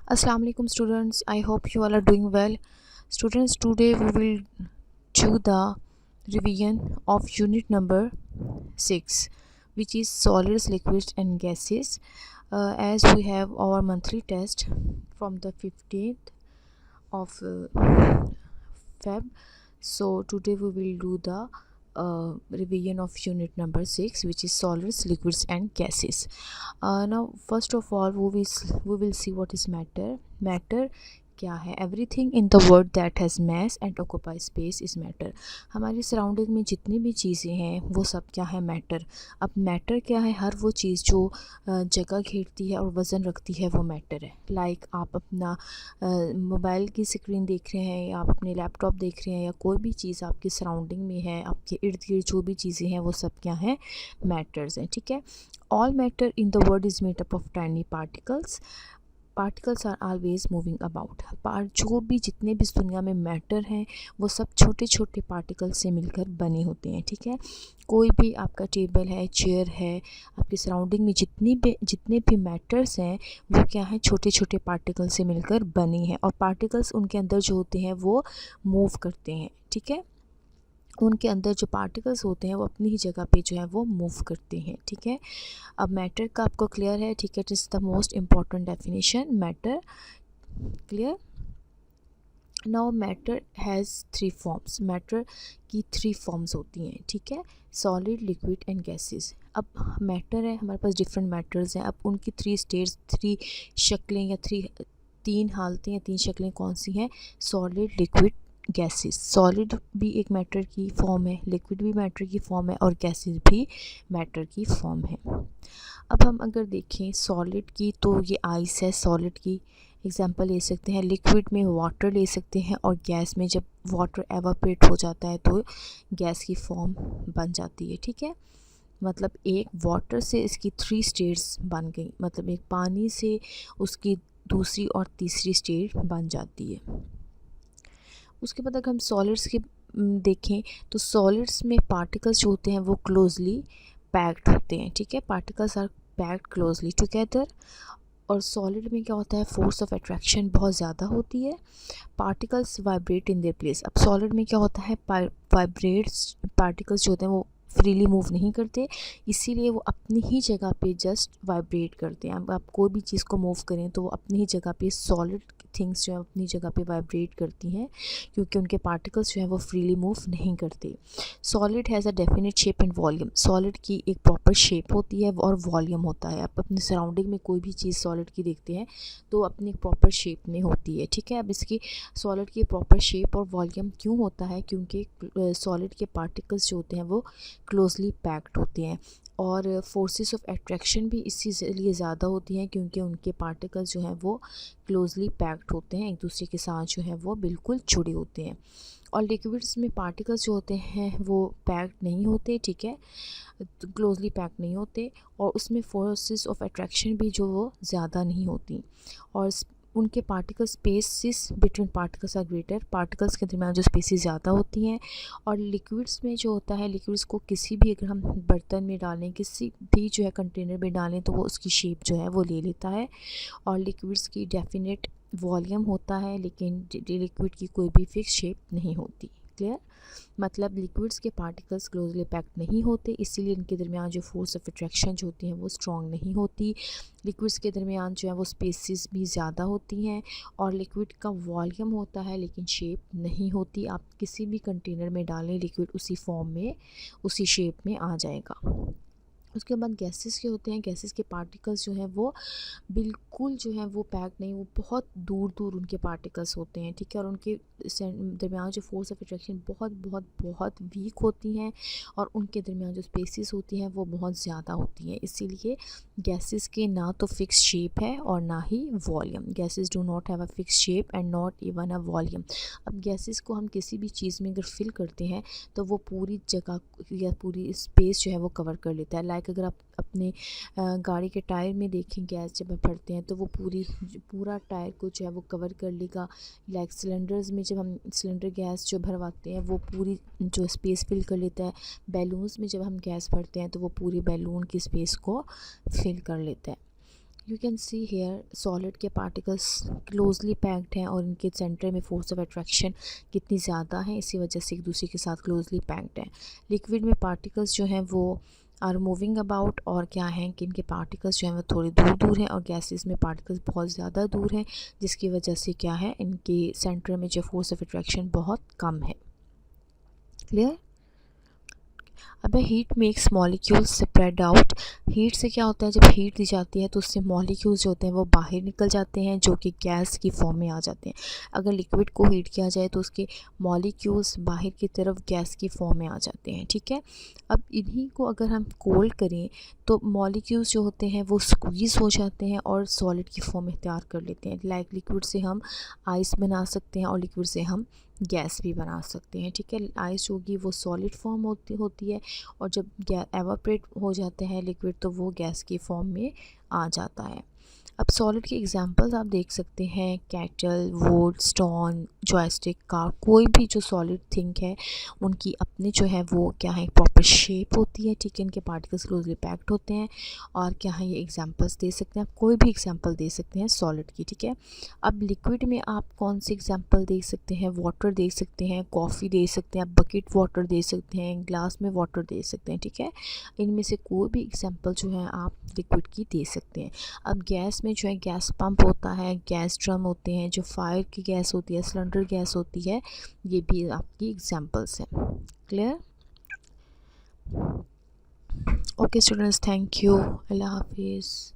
Assalamu alaikum students. I hope you all are doing well. Students, today we will do the revision of unit number 6, which is solids, liquids and gases. As we have our monthly test from the 15th of Feb, so today we will do the revision of unit number 6, which is solids, liquids and gases. Now first of all we will see what is matter क्या है। Everything in the world that has mass and occupy space is matter. हमारी surrounding में जितनी भी चीज़ें हैं वो सब क्या है, मैटर। अब मैटर क्या है, हर वो चीज़ जो जगह घेरती है और वज़न रखती है वो मैटर है। लाइक आप अपना मोबाइल की स्क्रीन देख रहे हैं या आप अपने लैपटॉप देख रहे हैं या कोई भी चीज़ आपकी सराउंडिंग में है, आपके इर्द गिर्द जो भी चीज़ें हैं वो सब क्या हैं, मैटर्स हैं। ठीक है। All matter in the world is made up of tiny particles. Particles are always moving about. जो भी जितने भी इस दुनिया में मैटर हैं वो सब छोटे छोटे पार्टिकल से मिलकर बने होते हैं। ठीक है। कोई भी आपका टेबल है, चेयर है, आपकी सराउंडिंग में जितने भी मैटर्स हैं वो क्या है, छोटे छोटे पार्टिकल से मिलकर बने हैं। और पार्टिकल्स उनके अंदर जो होते हैं वो मूव करते हैं। ठीक है। उनके अंदर जो पार्टिकल्स होते हैं वो अपनी ही जगह पे जो है वो मूव करते हैं। ठीक है। अब मैटर का आपको क्लियर है। ठीक है। It is the most important definition, matter. Clear. Now matter has 3 forms. Matter की 3 फॉर्म्स होती हैं। ठीक है। Solid, liquid and gases. अब मैटर है, हमारे पास डिफरेंट मैटर्स हैं। अब उनकी 3 स्टेट्स, 3 शक्लें या 3 हालतें या 3 शक्लें कौन सी हैं, सॉलिड, लिक्विड, गैसेस। सॉलिड भी एक मैटर की फॉर्म है, लिक्विड भी मैटर की फॉर्म है और गैसेस भी मैटर की फॉर्म है। अब हम अगर देखें सॉलिड की तो ये आइस है, सॉलिड की एग्जांपल ले सकते हैं। लिक्विड में वाटर ले सकते हैं और गैस में जब वाटर एवापोरेट हो जाता है तो गैस की फॉर्म बन जाती है। ठीक है। मतलब एक वाटर से इसकी 3 स्टेट्स बन गई, मतलब एक पानी से उसकी दूसरी और तीसरी स्टेट बन जाती है। उसके बाद अगर हम सॉलिड्स के देखें तो सॉलिड्स में पार्टिकल्स जो होते हैं वो क्लोजली पैक्ड होते हैं। ठीक है। Particles are packed closely together. और सॉलिड में क्या होता है, फोर्स ऑफ अट्रैक्शन बहुत ज़्यादा होती है। Particles vibrate in their place. अब सॉलिड में क्या होता है, वाइब्रेट्स, पार्टिकल्स जो होते हैं वो फ्रीली मूव नहीं करते, इसीलिए वो अपनी ही जगह पे जस्ट वाइब्रेट करते हैं। अब आप कोई भी चीज़ को मूव करें तो वो अपनी ही जगह पे, सॉलिड थिंग्स जो है अपनी जगह पे वाइब्रेट करती हैं क्योंकि उनके पार्टिकल्स जो है वो फ्रीली मूव नहीं करते। Solid has a definite shape and volume. Solid की एक प्रॉपर शेप होती है और वॉल्यूम होता है। आप अपनी सराउंडिंग में कोई भी चीज़ सॉलिड की देखते हैं तो अपनी प्रॉपर शेप में होती है। ठीक है। अब इसकी सॉलिड की प्रॉपर शेप और वॉल्यूम क्यों होता है, क्योंकि सॉलिड के पार्टिकल्स जो होते हैं वो क्लोजली पैक्ड होते हैं और फोर्सेस ऑफ अट्रैक्शन भी इसीलिए ज़्यादा होती हैं क्योंकि उनके पार्टिकल्स जो हैं वो क्लोजली पैक्ड होते हैं, एक दूसरे के साथ जो है वो बिल्कुल जुड़े होते हैं। और लिक्विड्स में पार्टिकल्स जो होते हैं वो पैक्ड नहीं होते। ठीक है। क्लोजली पैक्ड नहीं होते और उसमें फोर्सेस ऑफ अट्रैक्शन भी जो वो ज़्यादा नहीं होती और उनके particle spaces between particles are greater. Particles के दरमियान जो स्पेसिस ज़्यादा होती हैं। और लिक्विड्स में जो होता है, लिक्विड्स को किसी भी अगर हम बर्तन में डालें, किसी भी जो है कंटेनर में डालें तो वो उसकी शेप जो है वो ले लेता है। और लिक्विड्स की डेफिनेट वॉल्यूम होता है लेकिन लिक्विड की कोई भी फिक्स शेप नहीं होती। क्लियर। मतलब लिक्विड्स के पार्टिकल्स क्लोजली पैक्ड नहीं होते, इसीलिए इनके दरमियान जो फोर्स ऑफ अट्रैक्शन जो होती है वो स्ट्रॉन्ग नहीं होती। लिक्विड्स के दरमियान जो है वो स्पेसिस भी ज़्यादा होती हैं और लिक्विड का वॉल्यूम होता है लेकिन शेप नहीं होती। आप किसी भी कंटेनर में डालें लिक्विड उसी फॉर्म में, उसी शेप में आ जाएगा। उसके बाद गैसेस के होते हैं। गैसेस के पार्टिकल्स जो हैं वो बिल्कुल जो है वो पैक नहीं, वो बहुत दूर दूर उनके पार्टिकल्स होते हैं। ठीक है। और उनके दरमियान जो फोर्स ऑफ अट्रैक्शन बहुत बहुत बहुत वीक होती हैं और उनके दरमियान जो स्पेसिस होती हैं वो बहुत ज़्यादा होती हैं। इसीलिए गैसेस के ना तो फिक्स शेप है और ना ही volume. Gases do not have a fix shape and not even a volume. अब गैसेस को हम किसी भी चीज़ में अगर फिल करते हैं तो वो पूरी जगह या पूरी स्पेस जो है वो कवर कर लेता है। लाइक अगर आप अपने गाड़ी के टायर में देखें, गैस जब आप भरते हैं तो वो पूरा टायर को जो है वो कवर कर लेगा। लाइक सिलेंडर्स में जब हम सिलेंडर गैस जो भरवाते हैं वो पूरी जो स्पेस फिल कर लेता है। बैलून्स में जब हम गैस भरते हैं तो वो पूरी बैलून की स्पेस को फिल कर लेता है। You can see here solid के पार्टिकल्स क्लोजली पैक्ड हैं और इनके सेंटर में फोर्स ऑफ अट्रैक्शन कितनी ज़्यादा है, इसी वजह से एक दूसरे के साथ क्लोजली पैक्ड हैं। लिक्विड में पार्टिकल्स जो हैं वो आर मूविंग अबाउट, और क्या हैं कि इनके पार्टिकल्स जो हैं वो थोड़े दूर दूर हैं, और गैसेस में पार्टिकल्स बहुत ज़्यादा दूर हैं, जिसकी वजह से क्या है, इनके सेंटर में जो फोर्स ऑफ अट्रैक्शन बहुत कम है। क्लियर। अब heat makes molecules spread out. Heat से क्या होता है, जब हीट दी जाती है तो उससे मॉलिक्यूल्स जो होते हैं वो बाहर निकल जाते हैं, जो कि गैस की फॉर्म में आ जाते हैं। अगर लिक्विड को हीट किया जाए तो उसके मॉलिक्यूल्स बाहर की तरफ गैस की फॉर्म में आ जाते हैं, ठीक है। अब इन्हीं को अगर हम कोल्ड करें तो मॉलिक्यूल्स जो होते हैं वो स्क्वीज़ हो जाते हैं और सॉलिड की फॉर्म इख्तियार कर लेते हैं। लाइक लिक्विड से हम आइस बना सकते हैं और लिक्विड से हम गैस भी बना सकते हैं, ठीक है। आइस होगी वो सॉलिड फॉर्म होती है, और जब एवापरेट हो जाता है लिक्विड तो वो गैस की फॉर्म में आ जाता है। अब सॉलिड के एग्जांपल्स आप देख सकते हैं, cattle, would, stone, joystick, car, कोई भी जो सॉलिड थिंग है उनकी अपने जो है वो क्या है, प्रॉपर शेप होती है, ठीक है। इनके पार्टिकल्स क्लोजली पैक्ड होते हैं, और क्या है, ये एग्जांपल्स दे सकते हैं, आप कोई भी एग्जांपल दे सकते हैं सॉलिड की, ठीक है। अब लिक्विड में आप कौन सी एग्जांपल दे सकते हैं, वाटर दे सकते हैं, कॉफ़ी दे सकते हैं, बकेट वाटर दे सकते हैं, ग्लास में वाटर दे सकते हैं, ठीक है। इनमें से कोई भी एग्जांपल जो है आप लिक्विड की दे सकते हैं। अब गैस में जो है गैस पंप होता है, गैस ड्रम होते हैं, जो फायर की गैस होती है, सिलेंडर गैस होती है, ये भी आपकी एग्जांपल्स हैं। Clear. Okay students, thank you, अल्लाह हाफिज़।